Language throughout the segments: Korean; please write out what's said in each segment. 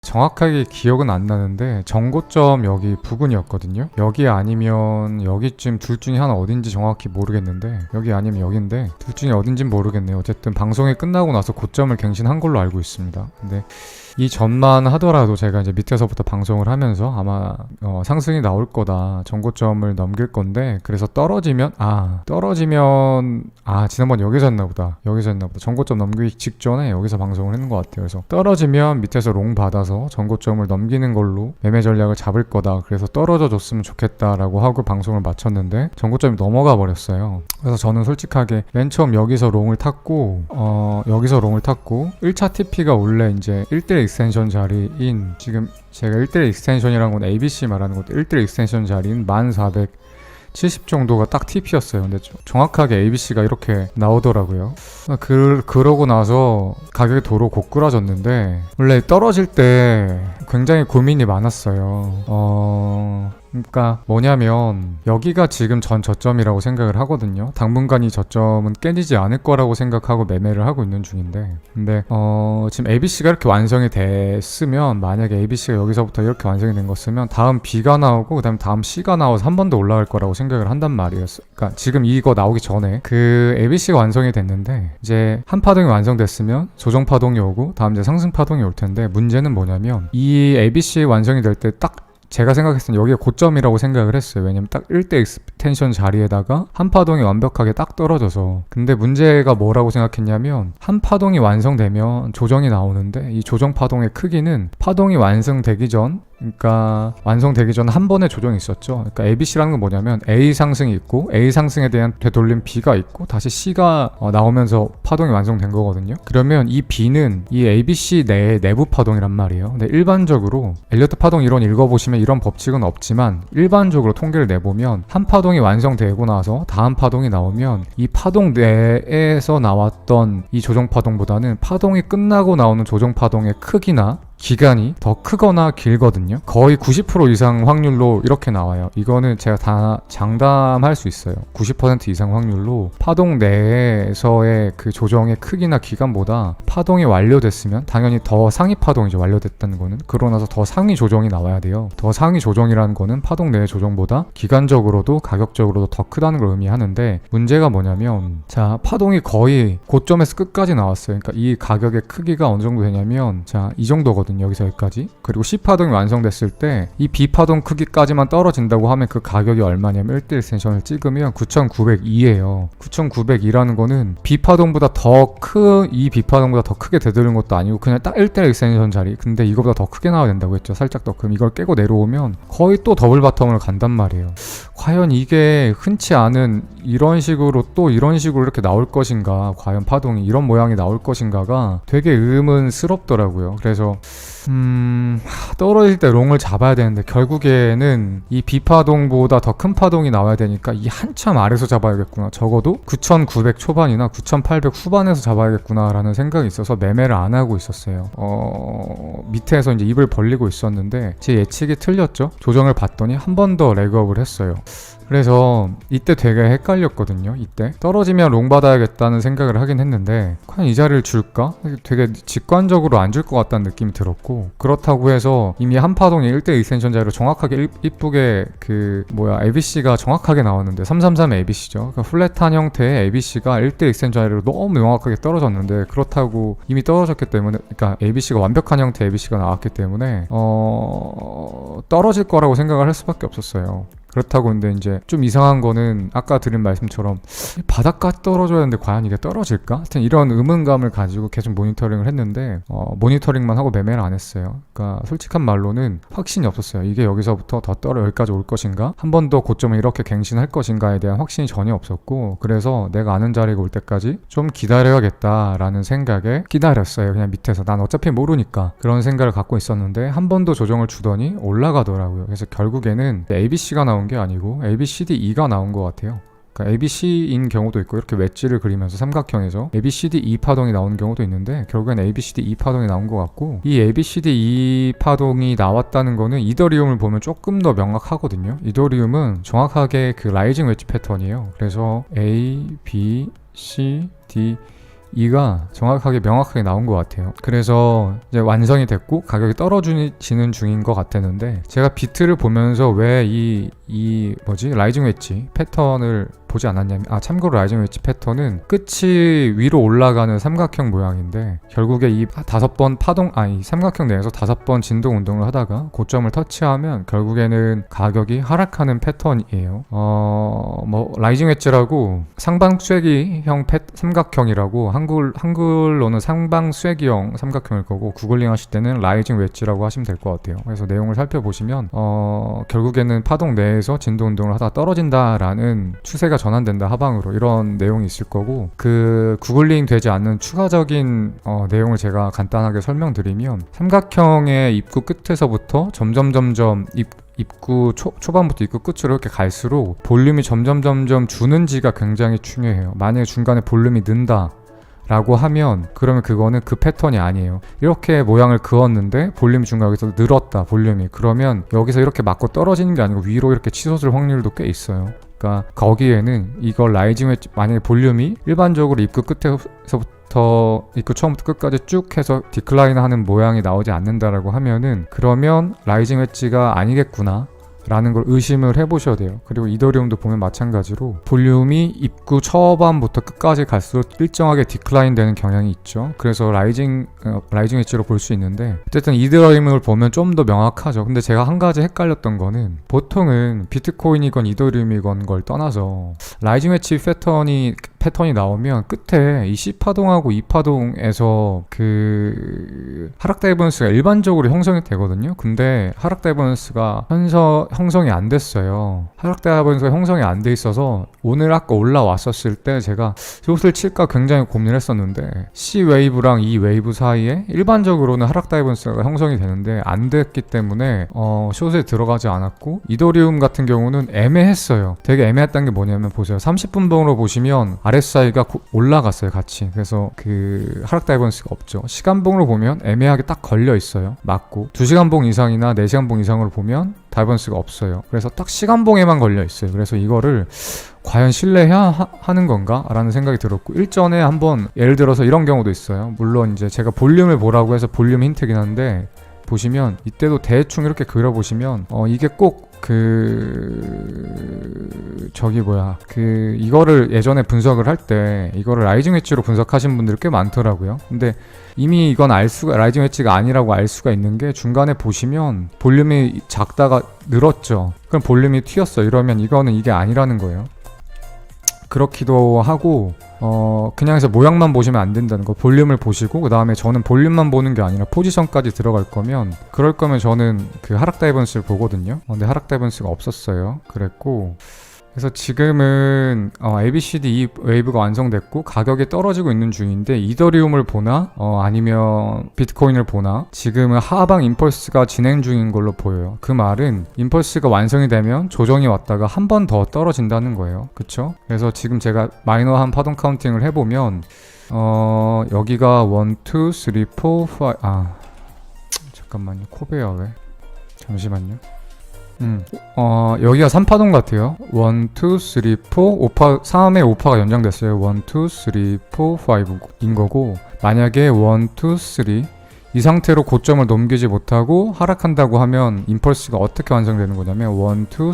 정확하게 기억은 안 나는데 전고점 여기 부근이었거든요. 여기 아니면 여기쯤 둘 중에 하나 어딘지 정확히 모르겠는데, 여기 아니면 여긴데 둘 중에 어딘진 모르겠네요. 어쨌든 방송이 끝나고 나서 고점을 갱신한 걸로 알고 있습니다. 근데 이 전만 하더라도 제가 이제 밑에서부터 방송을 하면서 아마 상승이 나올 거다, 전고점을 넘길 건데, 그래서 떨어지면 지난번 여기서 했나 보다. 전고점 넘기기 직전에 여기서 방송을 했는 것 같아요. 그래서 떨어지면 밑에서 롱 받아서 전고점을 넘기는 걸로 매매 전략을 잡을 거다, 그래서 떨어져 줬으면 좋겠다라고 하고 방송을 마쳤는데 전고점이 넘어가 버렸어요. 그래서 저는 솔직하게 맨 처음 여기서 롱을 탔고 1차 TP가 원래 이제 1대1 익스텐션 자리인, 지금 제가 1대1 익스텐션이라는 건 ABC 말하는 것도 1대1 익스텐션 자리인 1470 정도가 딱 TP였어요. 근데 정확하게 ABC가 이렇게 나오더라고요. 그러고 나서 가격이 도로 고꾸라졌는데, 원래 떨어질 때 굉장히 고민이 많았어요. 그러니까 뭐냐면 여기가 지금 전 저점이라고 생각을 하거든요. 당분간 이 저점은 깨지지 않을 거라고 생각하고 매매를 하고 있는 중인데, 근데 지금 ABC가 이렇게 완성이 됐으면, 만약에 ABC가 여기서부터 이렇게 완성이 된 거였으면 다음 B가 나오고 그다음 다음 C가 나와서 한 번 더 올라갈 거라고 생각을 한단 말이었어요. 그러니까 지금 이거 나오기 전에 그 ABC가 완성이 됐는데, 이제 한 파동이 완성됐으면 조정 파동이 오고 다음 이제 상승 파동이 올 텐데, 문제는 뭐냐면 이 ABC 완성이 될 때 딱 제가 생각했을 때 여기가 고점이라고 생각을 했어요. 왜냐면 딱 1대 익스텐션 자리에다가 한 파동이 완벽하게 딱 떨어져서. 근데 문제가 뭐라고 생각했냐면, 한 파동이 완성되면 조정이 나오는데, 이 조정 파동의 크기는 파동이 완성되기 전, 그러니까 완성되기 전 한 번의 조정이 있었죠. 그러니까 ABC라는 건 뭐냐면 A 상승이 있고 A 상승에 대한 되돌림 B가 있고 다시 C가 나오면서 파동이 완성된 거거든요. 그러면 이 B는 이 ABC 내의 내부 파동이란 말이에요. 근데 일반적으로 엘리어트 파동 이론 읽어보시면 이런 법칙은 없지만, 일반적으로 통계를 내보면 한 파동이 완성되고 나서 다음 파동이 나오면 이 파동 내에서 나왔던 이 조정 파동보다는 파동이 끝나고 나오는 조정 파동의 크기나 기간이 더 크거나 길거든요. 거의 90% 이상 확률로 이렇게 나와요. 이거는 제가 다 장담할 수 있어요. 90% 이상 확률로 파동 내에서의 그 조정의 크기나 기간보다 파동이 완료됐으면, 당연히 더 상위 파동이죠, 완료됐다는 거는. 그러고 나서 더 상위 조정이 나와야 돼요. 더 상위 조정이라는 거는 파동 내의 조정보다 기간적으로도 가격적으로도 더 크다는 걸 의미하는데, 문제가 뭐냐면, 자, 파동이 거의 고점에서 끝까지 나왔어요. 그러니까 이 가격의 크기가 어느 정도 되냐면, 자, 이 정도거든요. 여기서 여기까지. 그리고 C파동이 완성됐을 때 이 B파동 크기까지만 떨어진다고 하면 그 가격이 얼마냐면, 1대1 익스텐션을 찍으면 9,902예요. 9,902라는 거는 B파동보다 이 B파동보다 더 크게 되돌린 것도 아니고 그냥 딱 1대1 익스텐션 자리. 근데 이거보다 더 크게 나와야 된다고 했죠. 살짝 더. 그럼 이걸 깨고 내려오면 거의 또 더블 바텀을 간단 말이에요. 과연 이게 흔치 않은 이런 식으로 이렇게 나올 것인가, 과연 파동이 이런 모양이 나올 것인가가 되게 의문스럽더라고요. 그래서 떨어질 때 롱을 잡아야 되는데, 결국에는 이 B파동보다 더 큰 파동이 나와야 되니까 이 한참 아래서 잡아야겠구나, 적어도 9,900 초반이나 9,800 후반에서 잡아야겠구나 라는 생각이 있어서 매매를 안 하고 있었어요. 밑에서 이제 입을 벌리고 있었는데 제 예측이 틀렸죠. 조정을 봤더니 한 번 더 레그업을 했어요. 그래서 이때 되게 헷갈렸거든요. 이때 떨어지면 롱 받아야겠다는 생각을 하긴 했는데, 과연 이 자리를 줄까? 되게 직관적으로 안 줄 것 같다는 느낌이 들었고, 그렇다고 해서 이미 한 파동이 1대 익스텐션 자리로 정확하게 이쁘게 ABC가 정확하게 나왔는데, 333 ABC죠. 그러니까 플랫한 형태의 ABC가 1대 익스텐션 자리로 너무 명확하게 떨어졌는데, 그렇다고 이미 떨어졌기 때문에, 그러니까 ABC가 완벽한 형태의 ABC가 나왔기 때문에 떨어질 거라고 생각을 할 수밖에 없었어요. 그렇다고. 근데 이제 좀 이상한 거는 아까 드린 말씀처럼 바닥까지 떨어져야 하는데 과연 이게 떨어질까? 하여튼 이런 의문감을 가지고 계속 모니터링을 했는데, 모니터링만 하고 매매를 안 했어요. 그러니까 솔직한 말로는 확신이 없었어요. 이게 여기서부터 더 여기까지 올 것인가? 한 번 더 고점을 이렇게 갱신할 것인가에 대한 확신이 전혀 없었고, 그래서 내가 아는 자리가 올 때까지 좀 기다려야겠다라는 생각에 기다렸어요. 그냥 밑에서. 난 어차피 모르니까. 그런 생각을 갖고 있었는데 한 번 더 조정을 주더니 올라가더라고요. 그래서 결국에는 ABC가 나온 게 아니고 ABCDE가 나온 것 같아요. 그러니까 ABC인 경우도 있고, 이렇게 웨지를 그리면서 삼각형에서 ABCDE 파동이 나오는 경우도 있는데, 결국엔 ABCDE 파동이 나온 것 같고, 이 ABCDE 파동이 나왔다는 거는 이더리움을 보면 조금 더 명확하거든요. 이더리움은 정확하게 그 라이징 웨지 패턴이에요. 그래서 A, B, C, D E가 정확하게 명확하게 나온 것 같아요. 그래서 이제 완성이 됐고 가격이 떨어지는 중인 것 같았는데 제가 비트를 보면서 왜 라이징 웨지 패턴을 보지 않았냐면 참고로 라이징 웨지 패턴은 끝이 위로 올라가는 삼각형 모양인데 결국에 이 5번 이 삼각형 내에서 5번 진동 운동을 하다가 고점을 터치하면 결국에는 가격이 하락하는 패턴이에요. 라이징 웨지라고 상방쐐기형 삼각형이라고 한글로는 상방쐐기형 삼각형일 거고 구글링 하실 때는 라이징 웨지라고 하시면 될 것 같아요. 그래서 내용을 살펴보시면 결국에는 파동 내에서 진동 운동을 하다가 떨어진다라는 추세가 전환된다 하방으로 이런 내용이 있을 거고 그 구글링 되지 않는 추가적인 내용을 제가 간단하게 설명드리면 삼각형의 입구 끝에서부터 점점 입구 초반부터 입구 끝으로 이렇게 갈수록 볼륨이 점점 주는지가 굉장히 중요해요. 만약에 중간에 볼륨이 는다 라고 하면 그러면 그거는 그 패턴이 아니에요. 이렇게 모양을 그었는데 볼륨이 중간에서 늘었다 볼륨이 그러면 여기서 이렇게 맞고 떨어지는 게 아니고 위로 이렇게 치솟을 확률도 꽤 있어요. 그러니까 거기에는 이걸 라이징 웨지 만약에 볼륨이 일반적으로 입구 끝에서부터 입구 처음부터 끝까지 쭉 해서 디클라인 하는 모양이 나오지 않는다라고 하면은 그러면 라이징 웨지가 아니겠구나 라는 걸 의심을 해보셔야 돼요. 그리고 이더리움도 보면 마찬가지로 볼륨이 입구 초반부터 끝까지 갈수록 일정하게 디클라인 되는 경향이 있죠. 그래서 라이징 웨지로 볼 수 있는데 어쨌든 이더리움을 보면 좀 더 명확하죠. 근데 제가 한 가지 헷갈렸던 거는 보통은 비트코인이건 이더리움이건 걸 떠나서 라이징 웨지 패턴이 나오면 끝에 이 C파동하고 E파동에서 그 하락 다이버넌스가 일반적으로 형성이 되거든요. 근데 하락 다이버넌스가 형성이 안 됐어요. 하락 다이버넌스가 형성이 안 돼 있어서 오늘 아까 올라왔었을 때 제가 숏을 칠까 굉장히 고민을 했었는데 C 웨이브랑 E 웨이브 사이에 일반적으로는 하락 다이버넌스가 형성이 되는데 안 됐기 때문에 숏에 들어가지 않았고 이더리움 같은 경우는 애매했어요. 되게 애매했던 게 뭐냐면 보세요. 30분봉으로 보시면 RSI가 올라갔어요 같이. 그래서 그 하락 다이버넌스가 없죠. 시간봉으로 보면 애매하게 딱 걸려 있어요. 맞고 2시간봉 이상이나 4시간봉 이상으로 보면 다이버넌스가 없어요. 그래서 딱 시간봉에만 걸려 있어요. 그래서 이거를 과연 신뢰해야 하는 건가? 라는 생각이 들었고 일전에 한번 예를 들어서 이런 경우도 있어요. 물론 이제 제가 볼륨을 보라고 해서 볼륨 힌트긴 한데 보시면 이때도 대충 이렇게 그려보시면 이게 꼭 이거를 예전에 분석을 할 때 이거를 라이징 웨지로 분석하신 분들이 꽤 많더라고요. 근데 이미 이건 라이징 웨지가 아니라고 알 수가 있는 게 중간에 보시면 볼륨이 작다가 늘었죠. 그럼 볼륨이 튀었어. 이러면 이거는 이게 아니라는 거예요. 그렇기도 하고 그냥 해서 모양만 보시면 안 된다는 거. 볼륨을 보시고 그 다음에 저는 볼륨만 보는 게 아니라 포지션까지 들어갈 거면 그럴 거면 저는 그 하락 다이버넌스를 보거든요. 근데 하락 다이버넌스가 없었어요. 그랬고 그래서 지금은 ABCD 웨이브가 완성됐고 가격이 떨어지고 있는 중인데 이더리움을 보나 아니면 비트코인을 보나 지금은 하방 임펄스가 진행 중인 걸로 보여요. 그 말은 임펄스가 완성이 되면 조정이 왔다가 한 번 더 떨어진다는 거예요. 그쵸? 그래서 지금 제가 마이너한 파동 카운팅을 해보면 여기가 1, 2, 3, 4, 5 잠깐만요. 코베야 왜? 잠시만요. 여기가 3파동 같아요. 1, 2, 3, 4, 3의 5파가 연장됐어요. 1, 2, 3, 4, 5인 거고 만약에 1, 2, 3 이 상태로 고점을 넘기지 못하고 하락한다고 하면 임펄스가 어떻게 완성되는 거냐면 1, 2, 3,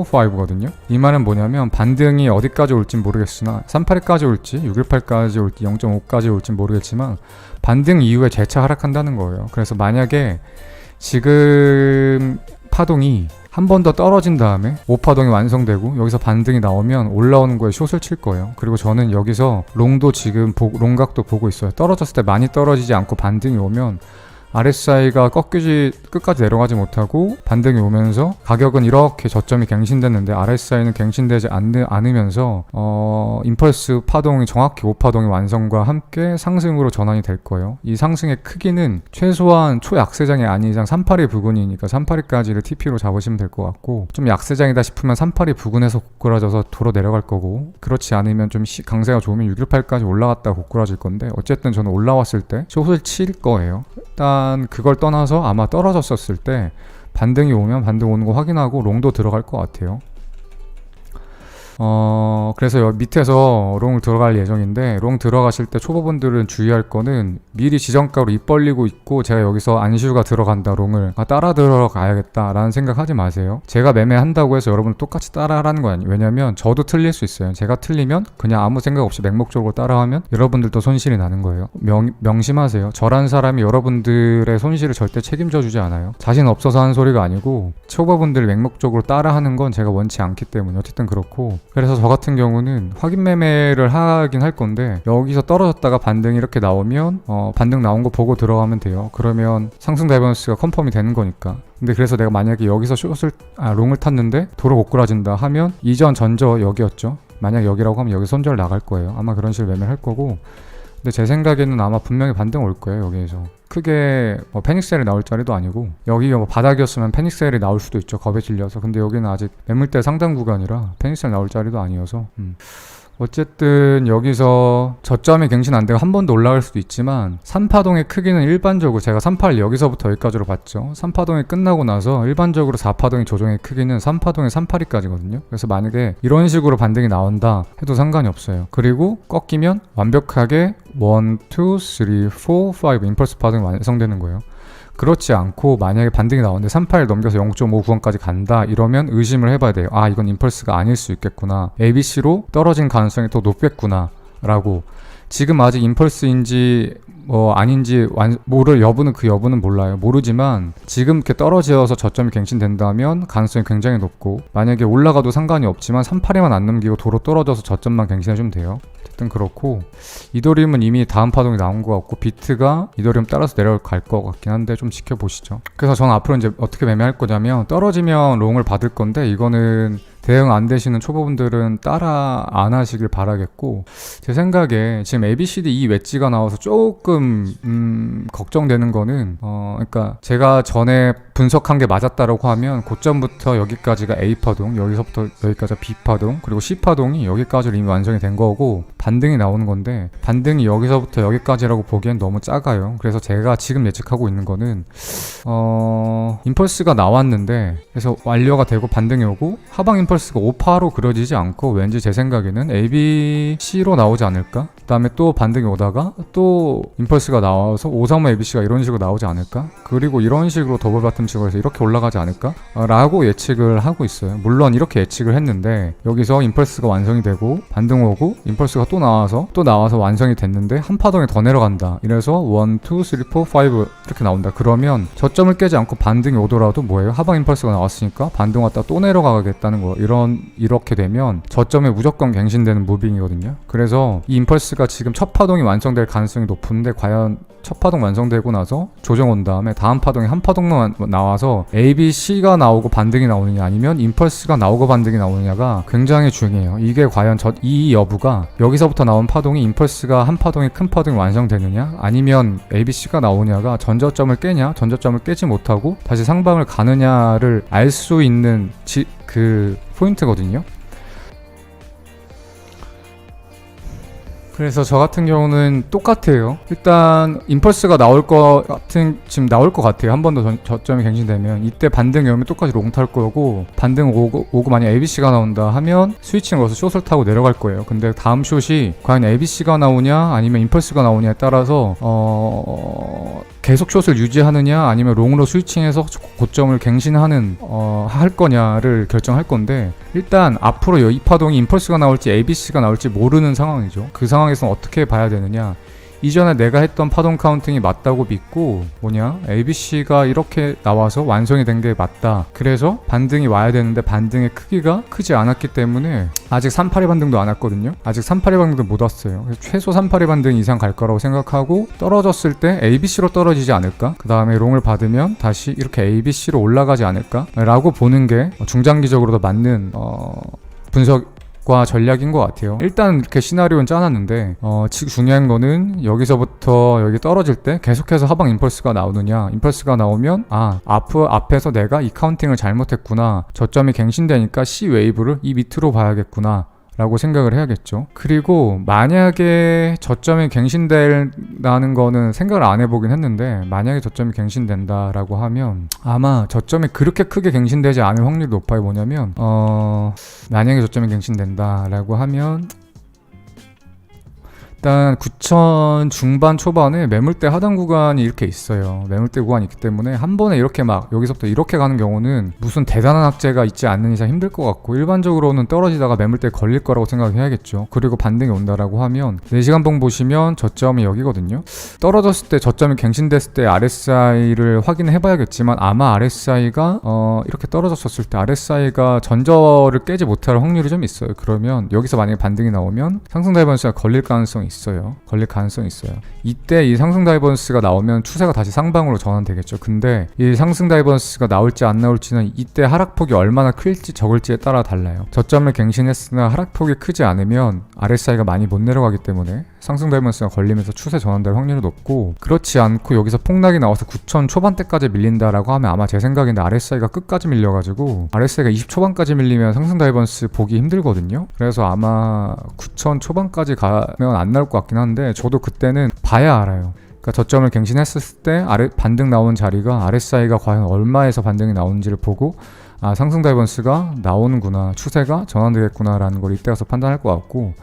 4, 5거든요. 이 말은 뭐냐면 반등이 어디까지 올지 모르겠으나 382까지 올지 618까지 올지 0.5까지 올지 모르겠지만 반등 이후에 재차 하락한다는 거예요. 그래서 만약에 지금 파동이 한 번 더 떨어진 다음에 5파동이 완성되고 여기서 반등이 나오면 올라오는 거에 숏을 칠 거예요. 그리고 저는 여기서 롱도 지금 롱각도 보고 있어요. 떨어졌을 때 많이 떨어지지 않고 반등이 오면 RSI가 끝까지 내려가지 못하고 반등이 오면서 가격은 이렇게 저점이 갱신됐는데 RSI는 갱신되지 않으면서 임펄스 파동이 정확히 5파동의 완성과 함께 상승으로 전환이 될 거예요. 이 상승의 크기는 최소한 초약세장이 아닌 이상 382 부근이니까 382까지를 TP로 잡으시면 될 것 같고 좀 약세장이다 싶으면 382 부근에서 고꾸라져서 도로 내려갈 거고 그렇지 않으면 좀 강세가 좋으면 618까지 올라갔다가 고꾸라질 건데 어쨌든 저는 올라왔을 때 숏을 칠 거예요. 일단 그걸 떠나서 아마 떨어졌었을 때 반등이 오면 반등 오는 거 확인하고 롱도 들어갈 것 같아요. 그래서 여기 밑에서 롱을 들어갈 예정인데, 롱 들어가실 때 초보분들은 주의할 거는 미리 지정가로 입 벌리고 있고 제가 여기서 안슈가 들어간다 롱을 따라 들어가야겠다 라는 생각하지 마세요. 제가 매매한다고 해서 여러분 똑같이 따라 하라는 거 아니에요. 왜냐면 저도 틀릴 수 있어요. 제가 틀리면 그냥 아무 생각 없이 맹목적으로 따라하면 여러분들도 손실이 나는 거예요. 명심하세요. 저란 사람이 여러분들의 손실을 절대 책임져 주지 않아요. 자신 없어서 하는 소리가 아니고 초보분들 맹목적으로 따라하는 건 제가 원치 않기 때문에 어쨌든 그렇고, 그래서 저 같은 경우는 확인 매매를 하긴 할 건데 여기서 떨어졌다가 반등이 이렇게 나오면 반등 나온 거 보고 들어가면 돼요. 그러면 상승 다이버넌스가 컨펌이 되는 거니까. 근데 그래서 내가 만약에 여기서 롱을 탔는데 도로 고꾸라진다 하면 이전 전저 여기였죠. 만약 여기라고 하면 여기 손절 나갈 거예요. 아마 그런 식으로 매매를 할 거고, 근데 제 생각에는 아마 분명히 반등 올 거예요. 여기에서 크게 패닉셀이 나올 자리도 아니고, 여기가 바닥이었으면 패닉셀이 나올 수도 있죠. 겁에 질려서. 근데 여기는 아직 매물대 상단 구간이라 패닉셀 나올 자리도 아니어서 어쨌든 여기서 저점이 갱신 안 되고 한 번 더 올라갈 수도 있지만, 3파동의 크기는 일반적으로 제가 3파를 여기서부터 여기까지로 봤죠. 3파동이 끝나고 나서 일반적으로 4파동의 조정의 크기는 3파동의 3파리까지거든요. 그래서 만약에 이런 식으로 반등이 나온다 해도 상관이 없어요. 그리고 꺾이면 완벽하게 1, 2, 3, 4, 5 임펄스 파동이 완성되는 거예요. 그렇지 않고 만약에 반등이 나오는데 38을 넘겨서 0.5구간까지 간다 이러면 의심을 해봐야 돼요. 아, 이건 임펄스가 아닐 수 있겠구나. ABC로 떨어진 가능성이 더 높겠구나 라고. 지금 아직 임펄스인지 아닌지 모를 여부는 그 여부는 몰라요. 모르지만 지금 이렇게 떨어져서 저점이 갱신된다면 가능성이 굉장히 높고, 만약에 올라가도 상관이 없지만 38에만 안 넘기고 도로 떨어져서 저점만 갱신해주면 돼요. 어쨌든 그렇고, 이더리움은 이미 다음 파동이 나온 것 같고 비트가 이더리움 따라서 내려갈 것 같긴 한데 좀 지켜보시죠. 그래서 저는 앞으로 이제 어떻게 매매할 거냐면, 떨어지면 롱을 받을 건데 이거는 대응 안 되시는 초보분들은 따라 안 하시길 바라겠고, 제 생각에 지금 ABCD 이 웨지가 나와서 조금 걱정되는 거는 그러니까 제가 전에 분석한 게 맞았다라고 하면 고점부터 여기까지가 A파동, 여기서부터 여기까지가 B파동, 그리고 C파동이 여기까지로 이미 완성이 된 거고 반등이 나오는 건데, 반등이 여기서부터 여기까지라고 보기엔 너무 작아요. 그래서 제가 지금 예측하고 있는 거는 임펄스가 나왔는데, 그래서 완료가 되고 반등이 오고 하방 임펄스가 5파로 그려지지 않고 왠지 제 생각에는 ABC로 나오지 않을까? 그 다음에 또 반등이 오다가 또 임펄스가 나와서 535 ABC가 이런 식으로 나오지 않을까? 그리고 이런 식으로 더블 바텀 치고 해서 이렇게 올라가지 않을까? 라고 예측을 하고 있어요. 물론 이렇게 예측을 했는데 여기서 임펄스가 완성이 되고 반등 오고 임펄스가 또 나와서 완성이 됐는데 한 파동에 더 내려간다. 이래서 1, 2, 3, 4, 5 이렇게 나온다. 그러면 저점을 깨지 않고 반등이 오더라도 뭐예요? 하방 임펄스가 나왔으니까 반등 왔다 또 내려가겠다는 거. 이렇게 되면 저점에 무조건 갱신되는 무빙이거든요. 그래서 이 임펄스가 지금 첫 파동이 완성될 가능성이 높은데, 과연 첫 파동 완성되고 나서 조정 온 다음에 다음 파동에 한 파동만 나와서 A, B, C가 나오고 반등이 나오느냐, 아니면 임펄스가 나오고 반등이 나오느냐가 굉장히 중요해요. 이게 과연 이 여부가 여기서부터 나온 파동이 임펄스가 한 파동이 큰 파동이 완성되느냐, 아니면 A, B, C가 나오냐가 전저점을 깨냐, 전저점을 깨지 못하고 다시 상방을 가느냐를 알 수 있는 그 포인트거든요. 그래서 저 같은 경우는 똑같아요. 일단 임펄스가 지금 나올 것 같아요. 한 번 더 저점이 갱신되면 이때 반등이 오면 똑같이 롱 탈 거고, 반등 오고 만약 ABC가 나온다 하면 스위칭을 걸어서 숏을 타고 내려갈 거예요. 근데 다음 숏이 과연 ABC가 나오냐 아니면 임펄스가 나오냐에 따라서 계속 숏을 유지하느냐 아니면 롱으로 스위칭해서 고점을 갱신하는 할 거냐를 결정할 건데, 일단 앞으로 이 파동이 임펄스가 나올지 ABC가 나올지 모르는 상황이죠. 그 상황에서는 어떻게 봐야 되느냐, 이전에 내가 했던 파동 카운팅이 맞다고 믿고 ABC가 이렇게 나와서 완성이 된 게 맞다. 그래서 반등이 와야 되는데 반등의 크기가 크지 않았기 때문에 아직 38의 반등도 안 왔거든요. 아직 38의 반등도 못 왔어요. 그래서 최소 38의 반등 이상 갈 거라고 생각하고, 떨어졌을 때 ABC로 떨어지지 않을까? 그 다음에 롱을 받으면 다시 이렇게 ABC로 올라가지 않을까? 라고 보는 게 중장기적으로도 맞는 분석과 전략인 것 같아요. 일단 이렇게 시나리오는 짜놨는데 지금 중요한 거는 여기서부터 여기 떨어질 때 계속해서 하방 임펄스가 나오느냐, 임펄스가 나오면 앞에서 내가 이 카운팅을 잘못했구나, 저점이 갱신되니까 C 웨이브를 이 밑으로 봐야겠구나 라고 생각을 해야겠죠. 그리고 만약에 저점이 갱신된다는 거는 생각을 안 해보긴 했는데, 만약에 저점이 갱신된다라고 하면 아마 저점이 그렇게 크게 갱신되지 않을 확률이 높아요. 뭐냐면 만약에 저점이 갱신된다라고 하면 일단 9,000 중반 초반에 매물대 하단 구간이 이렇게 있어요. 매물대 구간이 있기 때문에 한 번에 이렇게 막 여기서부터 이렇게 가는 경우는 무슨 대단한 악재가 있지 않는 이상 힘들 것 같고, 일반적으로는 떨어지다가 매물대에 걸릴 거라고 생각해야겠죠. 그리고 반등이 온다라고 하면 4시간봉 보시면 저점이 여기거든요. 떨어졌을 때 저점이 갱신됐을 때 RSI를 확인해 봐야겠지만 아마 RSI가 이렇게 떨어졌었을 때 RSI가 전저를 깨지 못할 확률이 좀 있어요. 그러면 여기서 만약에 반등이 나오면 상승 다이버스가 걸릴 가능성이 있어요. 걸릴 가능성이 있어요. 이때 이 상승 다이버스가 나오면 추세가 다시 상방으로 전환되겠죠. 근데 이 상승 다이버스가 나올지 안 나올지는 이때 하락폭이 얼마나 클지 적을지에 따라 달라요. 저점을 갱신했으나 하락폭이 크지 않으면 RSI가 많이 못 내려가기 때문에 상승 다이버스가 걸리면서 추세 전환될 확률이 높고, 그렇지 않고 여기서 폭락이 나와서 9,000 초반대까지 밀린다라고 하면 아마 제 생각인데 RSI가 끝까지 밀려가지고 RSI가 20 초반까지 밀리면 상승 다이버스 보기 힘들거든요. 그래서 아마 9,000 초반까지 가면 안 나올 것 같긴 한데, 저도 그때는 봐야 알아요. 그러니까 저점을 갱신했을 때 반등 나온 자리가 RSI가 과연 얼마에서 반등이 나오는지를 보고 상승 다이버스가 나오는구나, 추세가 전환되겠구나 라는 걸 이때 가서 판단할 것 같고,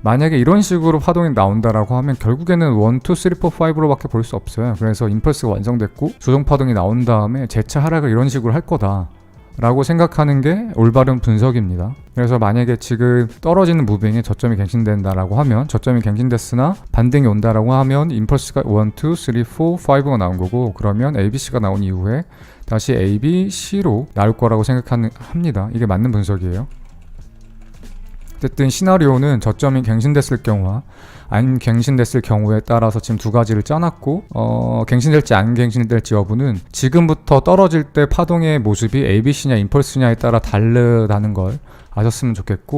만약에 이런 식으로 파동이 나온다라고 하면 결국에는 1, 2, 3, 4, 5로 밖에 볼 수 없어요. 그래서 임펄스가 완성됐고 조정 파동이 나온 다음에 재차 하락을 이런 식으로 할 거다 라고 생각하는 게 올바른 분석입니다. 그래서 만약에 지금 떨어지는 무빙에 저점이 갱신된다라고 하면, 저점이 갱신됐으나 반등이 온다라고 하면 임펄스가 1, 2, 3, 4, 5가 나온 거고, 그러면 ABC가 나온 이후에 다시 ABC로 나올 거라고 생각합니다. 이게 맞는 분석이에요. 어쨌든 시나리오는 저점이 갱신됐을 경우와 안 갱신됐을 경우에 따라서 지금 두 가지를 짜놨고, 갱신될지 안 갱신될지 여부는 지금부터 떨어질 때 파동의 모습이 ABC냐 임펄스냐에 따라 다르다는 걸 아셨으면 좋겠고,